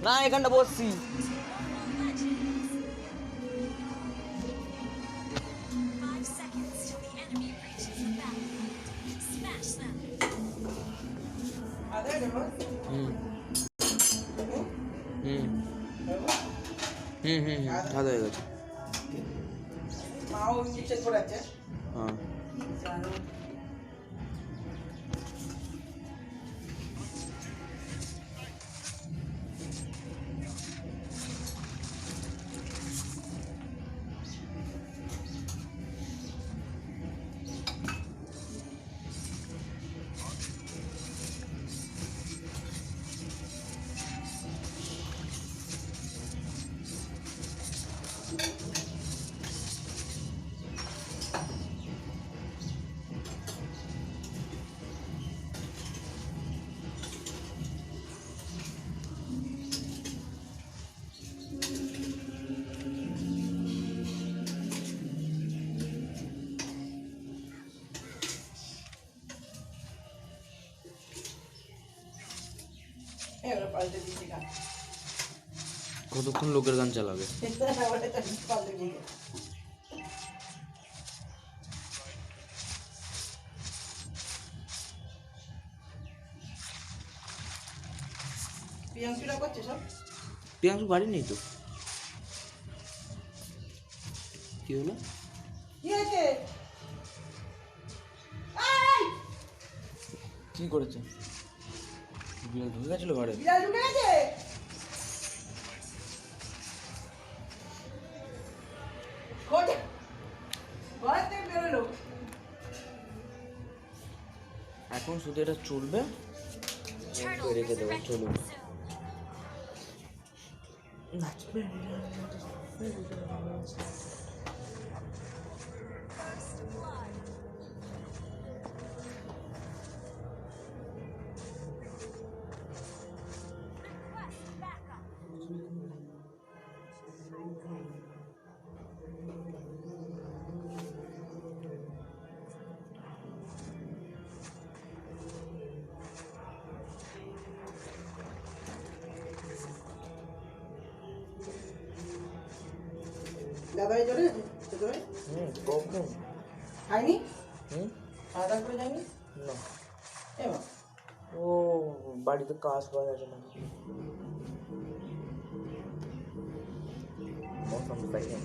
না এখানটা বসছি। হুম হুম হুম হুম খাওয়া হয়ে গেছে। হ্যাঁ কতক্ষণ লোকের গান চালাবে? প্রিয়াংশুরা করছে সব। প্রিয়াংশু বাড়ি নেই তো। কি হলো? কি হয়েছে? কি করেছে? বিড়াল ঢুকে গেছিল ঘরে? বিড়াল ঢুকে গেছে। খোঁজে ঘর থেকে বেরোলো। এখন শুধু এটা চলবে, রেখে দেবো, চলুন। নাচবে। দাদাই চলে গেছে তোদের? কখন? খাইনি? হুম খাওয়া দাওয়া করে যায়নি? না, এবার ও বাড়িতে কাজ পাওয়া যাচ্ছে না। মৌসুম তাই না।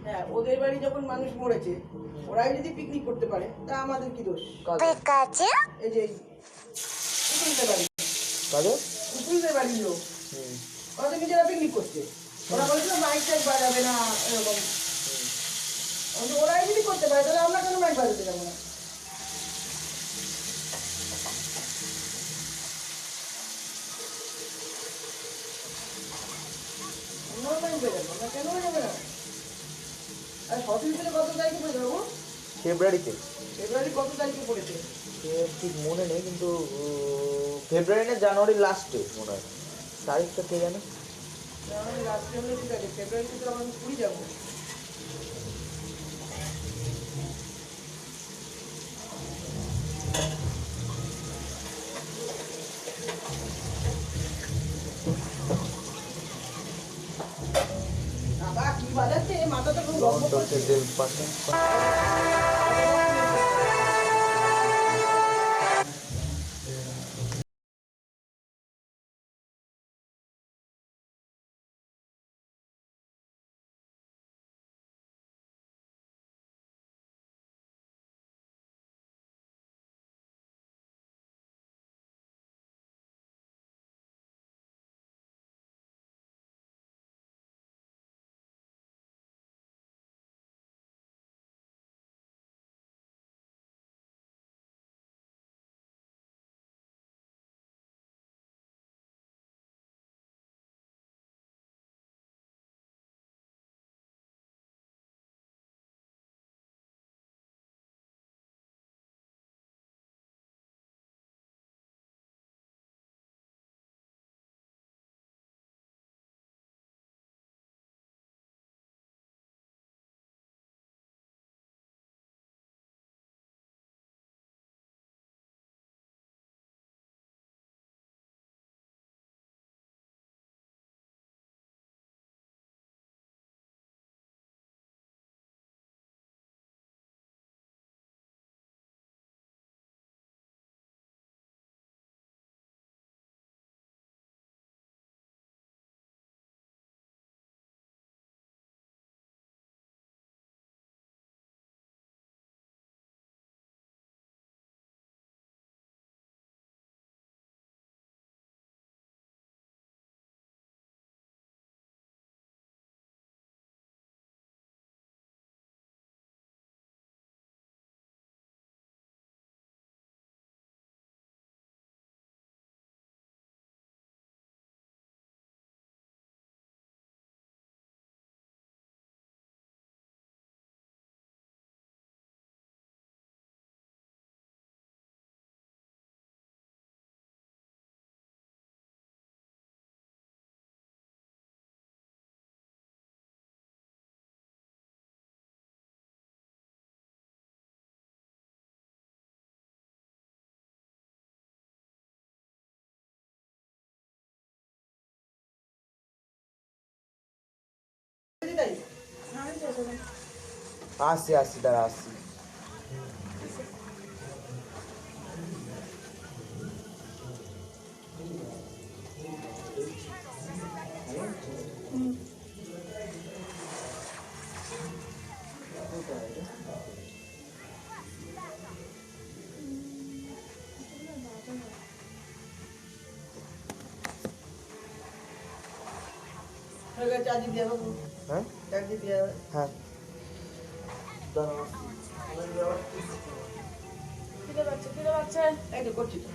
হ্যাঁ, ওদের বাড়ি যখন মানুষ মরেছে ওরাই যদি পিকনিক করতে পারে তা আমাদের কি দোষ? এই যে কুকুরদের বাড়ি, কাজে কুকুরদের বাড়ি লোক ওরা তো নিজেরা পিকনিক করছে। ওরা বলেছিল মাইক টাইক বাজাবে না এরকম। ওরাই যদি করতে পারে তাহলে আমরা কেন মাইক বাজাতে যাবো না? আমরাও মাইক বাজাবো, আমরা কেন বাজাবে না? আর সঠিক কত তারিখে পড়ে যাবো? ফেব্রুয়ারিতে। ফেব্রুয়ারি কত তারিখে পড়েছে? ঠিক মনে নেই, কিন্তু ফেব্রুয়ারি না জানুয়ারির লাস্টে মনে হয়। তারিখটা কে জানে? জানুয়ারি লাস্টে হলে ঠিক আছে, ফেব্রুয়ারিতে তো আমরা পুরী যাবো। বাবা কি বাজাচ্ছে, মাথাটা খুব গল্প করছে। তাই আমি চেয়েছিলাম আসছি দাঁড়া আসছি। চার্জি দিয়ে যাবো, হ্যাঁ চার্জি দিয়ে যাবে। হ্যাঁ দাঁড়া আসছি। খিদে পাচ্ছে এই তো করছি তো।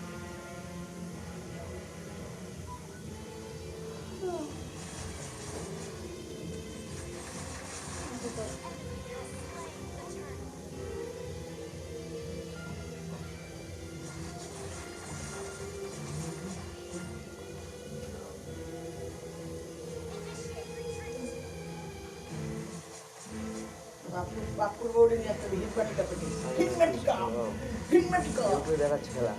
বাপুর বউরে নিয়ে একটা হিটম্যাটিকা পেটে হিটম্যাটিকা ওকে দেখাচ্ছে খেলা।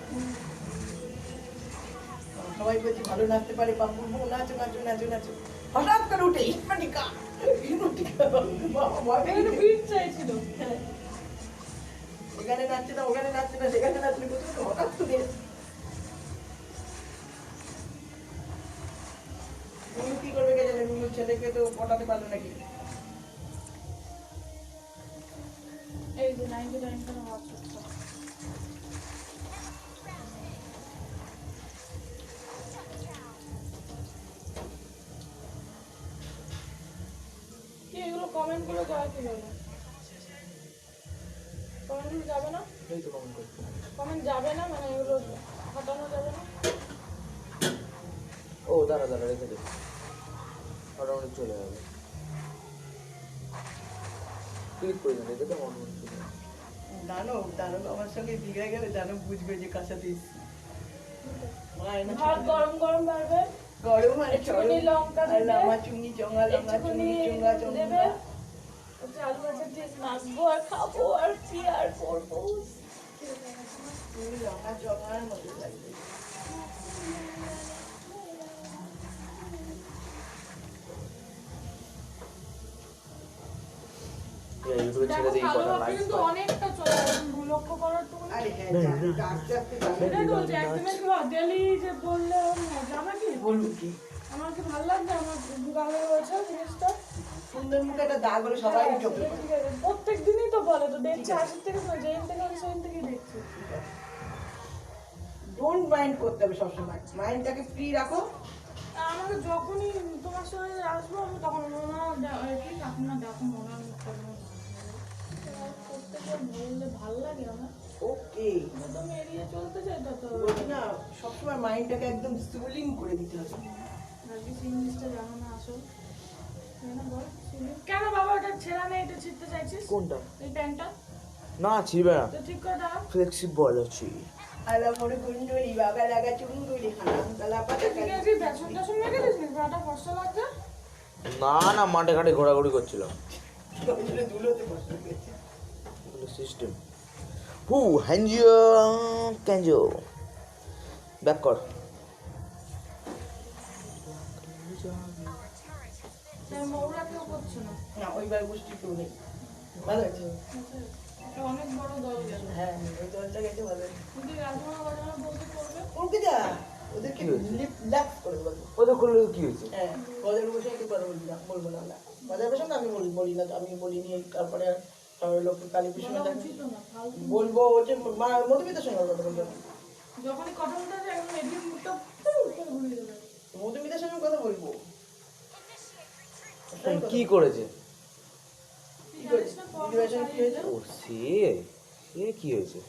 সবাই বলছে ভালো নাচতে পারে বাপুর বউ, নাচো নাচো নাচো নাচো, হঠাৎ করে উঠে হিটম্যাটিকা হিটম্যাটিকা এখানে বিট চাইছিল এখানে নাচছে না ওখানে নাচছে না সেখানে নাচলে কোথাও তো হঠাৎ করে তুমি কি করবে কে জানে, নুনুর ছেলেকে তো পটাতে পারলো নাকি। এই যে 99 টাকা হওয়া ছোট কি এগুলো কমেন্ট করে দেওয়া কি বলে কমেন্ট যাবে না এই তো কমেন্ট করছি। কমেন্ট যাবে না মানে এগুলো হটানো যাবে না ও দাঁড়া রেখে দে, অটোমেটিক চলে যাবে। ক্লিক করে দেন, রেখে দাও, অটোমেটিক চলে যাবে। জানো জানো আমার সঙ্গে দীঘায় গেলে জানো বুঝবে যে কার সাথে এসেছি। ভাত গরম গরম বাড়বে গরম মানে একটুখানি লঙ্কা আর দেবে লামা চুঙ্গি চঙ্গা লামা একটুখানি চুঙ্গি চঙ্গা চঙ্গা দেবে হচ্ছে আলু ভাজার দিয়ে নাচবো আর খাবো আর কি আর করবো চুঙ্গি লঙ্কা চঙ্গার মতো লাগবে। ইউটিউবে ছেড়ে দিই কটা লাইক কিন্তু অনেকটা চলে যাবে লক্ষ্য করার তো আরে হ্যাঁ জানি, আস্তে আস্তে জানি। এটাই তো বলছি একদিনে কি ডেলি যে বললে জানা কি বলবো কি আমার কি ভালো লাগছে আমার গালে রয়েছে জিনিসটা সুন্দর মুখে একটা দাগ হলে সবাই চোখে পড়ে। ঠিক আছে প্রত্যেক দিনই তো বলে তো দেখছি আজকের থেকে তো যেদিন থেকে আমি সেদিন থেকেই দেখছি ডোন্ট মাইন্ড করতে হবে সবসময়, মাইন্ডটাকে ফ্রি রাখো। আমাকে যখনই তোমার সঙ্গে আসবো আমি তখন মনে হয় কি আপনার দেখো মনে হয় প্রত্যেকে বললে ভালো লাগে আমার ওকে তুমি এড়িয়ে চলতে চাই তত বলছি না সবসময় মাইন্ডটাকে একদম সুলিং করে দিতে হবে। আজকে সেই জিনিসটা জানো না আসল কেন বাবা ওটা ছেঁড়া নেই এটা ছিঁড়তে চাইছিস কোনটা? এই প্যান্টটা না ছিড়বে না, তো ঠিক করে দাও ফ্লেক্সিবল আছে। আলা মোরে গুন্ডুরি বাবা লাগা চুন্ডুরি খানা গলা পাতা ঠিক আছে বেসন টেসন মেখে দিস নাকি পাটা ফসা লাগছে না মাঠে ঘাটে ঘোরাঘুরি করছিল। করে ধুলোতে বসে গেছে। সিস্টেম হ্যাঞ্জিও ক্যাঞ্জো ব্যাক কর। মৌরা কেউ করছে না না ওইবার গোষ্ঠী কেউ নেই, ভালো আছে। এটা অনেক বড় দল গেল হ্যাঁ ওই দলটা গেছে ভালো আছে। কিন্তু রাজমা বাজানো বলতে করবে ওকে যা ওদেরকে রিল্যাক্স করে বলবো। ওদের করলে কি হয়েছে? হ্যাঁ বাজার বসে একটু কথা বলবি না, বলবো না আমরা বাজার বসে না, আমি বলি না, আমি বলিনি। তারপরে আর সবাই লোক কালী পিছনে বলা থাকে উচিত না ফালতু বলবো হচ্ছে মধুমিতার সঙ্গে কথা বলবো। যখনই কথা বলতে যায় একদম এদিকে মুখটা ঘুরিয়ে দেবে মধুমিতার সঙ্গে কথা বলবো। কি করেছে? কি করেছে? দিদিভাইয়ের সঙ্গে কি হয়েছে? ও সে কি হয়েছে?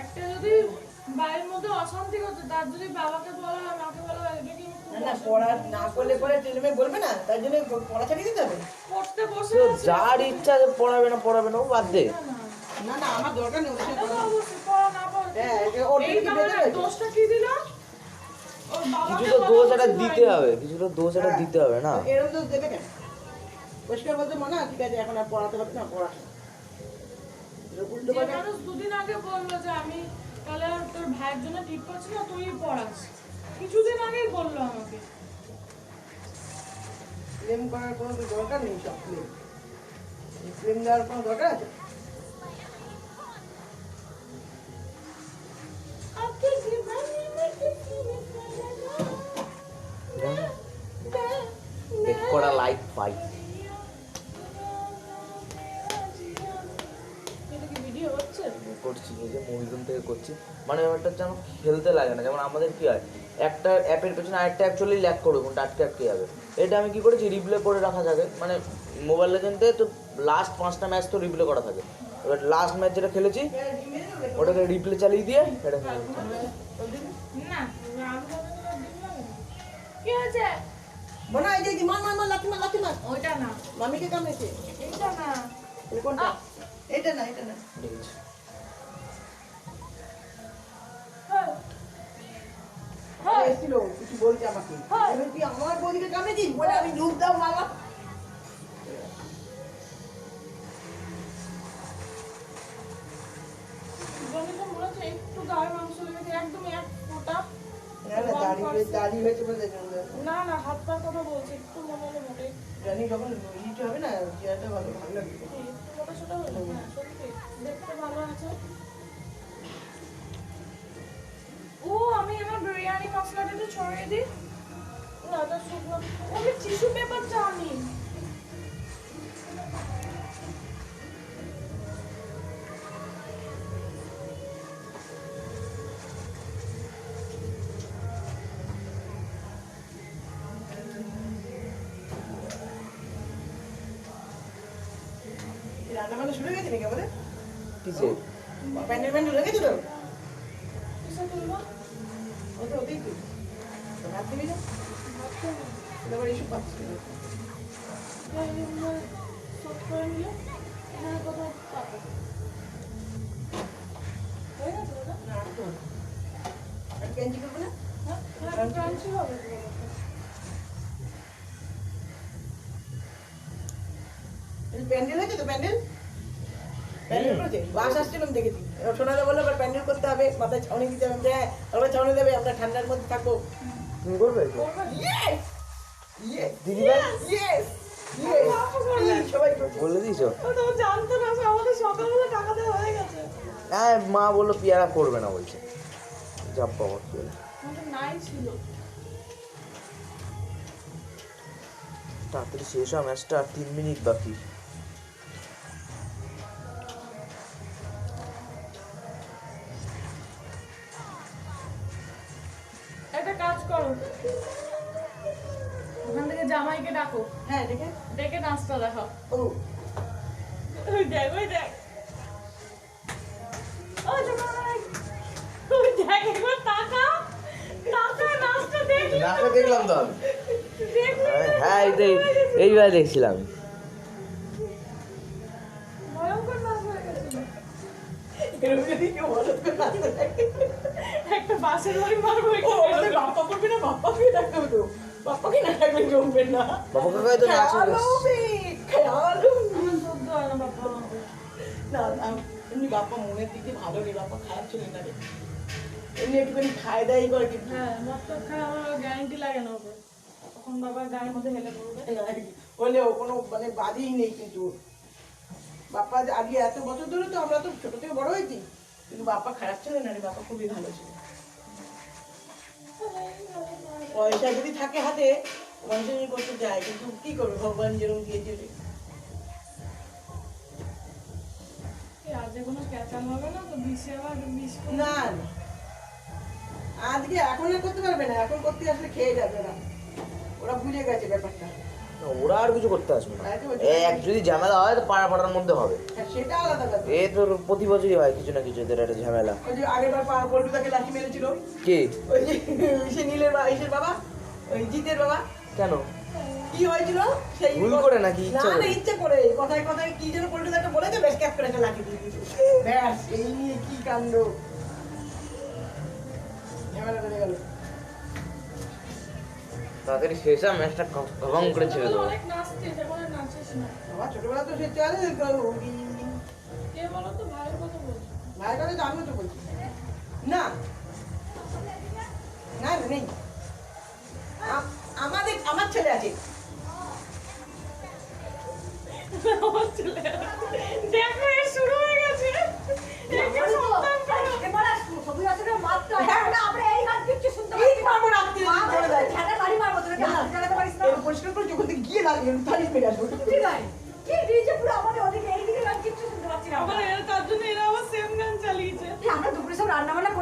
একটা যদি বাড়ির মধ্যে অশান্তি করছে তার যদি বাবাকে বলা হয় মাকে বলা হয় এটা কি না না পড়া না করলে পরে ছেলেমেয়ে বলবে না, তার জন্য পড়া ছাড়িয়ে দিতে হবে। পড়তে বসে তো আছে। যার ইচ্ছা যে পড়াবে না ও বাদ দে। না, না, না না আমার দরকার নেই ওদের সঙ্গে এটা তো কথা। অবশ্যই পড়া না পড়া। হ্যাঁ ওর এই কি বেঁধে কারণে রয়েছে? দোষটা কি দিল? ওর বাবাকে কিছু তো বলা দোষ একটা উচিত দিতে হয়নি। হবে, কিছু তো দোষ একটা দিতে হবে না। এরকম দোষ দেবে কেন? পরিষ্কার বলতে মনে হয় ঠিক আছে এখন আর পড়াতে হবে না, পড়া উল্টো যে পাল্টা মানুষ দুদিন আগে বললো যে আমি তাহলে আর তোর ভাইয়ের জন্য ঠিক করছি না তুই পড়াস কিছুদিন আগেই বললো আমাকে ক্লেম করার কোনো তো দরকার নেই, সব ক্লেম দেওয়ার কোনো দরকার আছে? এক করা লাইক পাই। ভিডিও হচ্ছে করছি, এই যে মুভি রুম থেকে করছি। মানে ব্যাপারটা হচ্ছে আমার খেলতে লাগে না। যেমন আমাদের কি হয়, একটা অ্যাপের পেছনে আরেকটা অ্যাকচুয়ালি ল্যাক করবে, কোনটা আটকে আটকে যাবে। এটা আমি কি করেছি, রিপ্লে করে রাখা থাকে। মানে মোবাইল লেজেন্ডে তো লাস্ট 5টা ম্যাচ তো রিপ্লে করা থাকে। এবার লাস্ট ম্যাচ যেটা খেলেছি ওটাকে রিপ্লে চালিয়ে দিয়ে এটা খেলেছি। না কি হয়েছে? বোনা এই যে মার মার মার, লাথি মার লাথি মার। ওইটা না, মামিকে কামড়েছে। এইটা না, এই কোনটা? এটা না, এটা না। দেখেছি। হ্যাঁ হ্যাঁ এসেছিল কিছু বলছে আমাকে, হ্যাঁ। এবার তুই আমার বৌদিকে কামড়েছিস বলে আমি ঢুক দাও মারলাম। জমিতে মনে হচ্ছে একটু গায়ের মাংস লেগেছে, একদম এক ফোঁটা। না না, দাড়ি হয়েছে বলে দেখলাম। না না, হাত পার কথা বলছি, একটু মনে হলো মোটে জানি যখন ইট হবে না, চেয়ারটা ভালো ভালো লাগবে। একটু মোটা সোটা হলো। হ্যাঁ সত্যি দেখতে ভালো আছে। ও আমি আমার বিরিয়ানি মশলাটা একটু ছড়িয়ে দিই। না ওটা শুকনো, আমি টিস্যু পেপার চাইনি। রান্না বান্না শুরু হয়ে গেছে নাকি আমাদের? কিসে? প্যান্ডেল প্যান্ডেল হয়ে গেছে তো? কিসে তুলবো? ওটা ওতেই তো। ভাত দিবি না? ভাত খাবো। তারপর এসব পাচ্ছি না। এই আমরা সব করে নিলে এখানে কোথাও পাবো। হয়ে গেছে দাদা? না, আর তো হবে। আর ক্যাঞ্চি করবো না? হ্যাঁ হ্যাঁ ক্রাঞ্চি হবে তো দাদা। এই প্যান্ডেল হয়েছে তো, প্যান্ডেল? প্যান্ডেল করেছে? বাস আসছিলাম দেখেছি। এবার সোনাদা বললো এবার প্যান্ডেল করতে হবে, মাথায় ছাউনি দিতে হবে। হ্যাঁ, আমরা ছাউনি দেবে, আমরা ঠান্ডার মধ্যে থাকবো। তুমি করবে তো? Yes! Yes! দিদিভাই? Yes! Yes! Yes! সবাই করছে। বলে দিয়েছো? ও তো জানতো না, সে আমাদের সকালবেলা টাকা দেওয়া হয়ে গেছে। হ্যাঁ, মা বললো পিয়ারা করবে না বলছে। যাব বাবা কি বলে। আমাদের নাই ছিল। তাড়াতাড়ি শেষ হয় ম্যাচটা, আর 3 মিনিট বাকি। একটা কাজ করো, ওখান থেকে জামাইকে ডাকো, হ্যাঁ, দেখে? ডেকে নাচটা দেখাও। ও, ওই দেখ ওই দেখ, ওই জামাই, ওই দেখ একবার তাকা, তাকা নাচটা দেখলি? নাচটা দেখলাম তো আমি। দেখলি? হ্যাঁ এইবার দেখছিলাম। ভয়ঙ্কর নাচ হয়ে গেছিল। এরকম যদি কেউ হঠাৎ করে নাচতে থাকে। একটা বাসের বাড়ি মারবো ও, আমাদের বাপ্পা করবে না, বাপ্পাকে ডাকতে হবে তো। বাপ্পাকে না ডাকলে জমবেন না। বাবা কাকাই তো নাচ খেয়াল হবে, খেয়াল হবে। আমার সহ্য হয় না বাবা আমাকে। না, না, এমনি বাপ্পা মনের দিকে ভালো নেই, বাপ্পা খারাপ ছিল না রে। এমনি একটুখানি খায় দায় করে কিন্তু। হ্যাঁ মদ খায়, আমার গ্যারান্টি লাগে না ওকে, তখন বাবার গায়ের মধ্যে হেলে পড়বে। বলে ও কোনো মানে বাদই নেই কিন্তু। বাপ্পা যে আগে এত বছর ধরে তো আমরা তো ছোট থেকে বড় হয়েছি, কিন্তু বাপ্পা খারাপ ছিল না রে, বাপ্পা খুবই ভালো ছিল। পয়সা যদি থাকে হাতে মানুষ করতে যায়, কিন্তু কি করবে, ভগবান যেরকম দিয়েছে। আজকে কোনো ক্যাচাল হবে না তো, বিষে আবার বিষ না না, আজকে এখন আর করতে পারবে না, এখন করতে আসলে খেয়ে যাবে না, ওরা বুঝে গেছে ব্যাপারটা। ওরা আর কিছু করতে আসবে না। তাই তো বলছি। এক যদি ঝামেলা হয় তো পাড়া পাড়ার মধ্যে হবে। হ্যাঁ, সেটা আলাদা ব্যাপার। এ তোর প্রতি বছরই হয় কিছু না কিছু, এদের একটা ঝামেলা। ওই যে আগের বার পল্টুদাকে লাঠি মেরেছিল, কি? ওই যে সে নীলের ইসের বাবা, ওই জিতের বাবা। কেন? কি হয়েছিল সেই ভুল করে নাকি না ইচ্ছা না, করে? ইচ্ছে করে কথায় কথায় কি যেন পল্টুদা একটা বলেছে, বেশ ক্যাপ করে একটা লাঠি দিয়ে দিয়েছে। ব্যাস, এই নিয়ে কি কাণ্ড, ঝামেলা বেড়ে গেল। তাড়াতাড়ি শেষ হয় ম্যাচটা, গগম করে ছেড়ে দেবো। অনেক নাচছিস, এখন আর নাচিস না। আমার ছোটবেলা তো সে চালে কে বলো তো, ভাইয়ের কথা বলছো? ভাইয়ের কাছে তো আমিও তো বলছি না, না না, নেই। আমার ছেলে আছে, থালি ফিরে আসবো ঠিক আছে কি দিয়েছে পুরো আমাদের ওদিকে এইদিকে গান কিচ্ছু শুনতে পাচ্ছি না আবার এরা তার জন্য এরা আবার সেম গান চালিয়েছে আমরা দুপুরে সব রান্না বান্না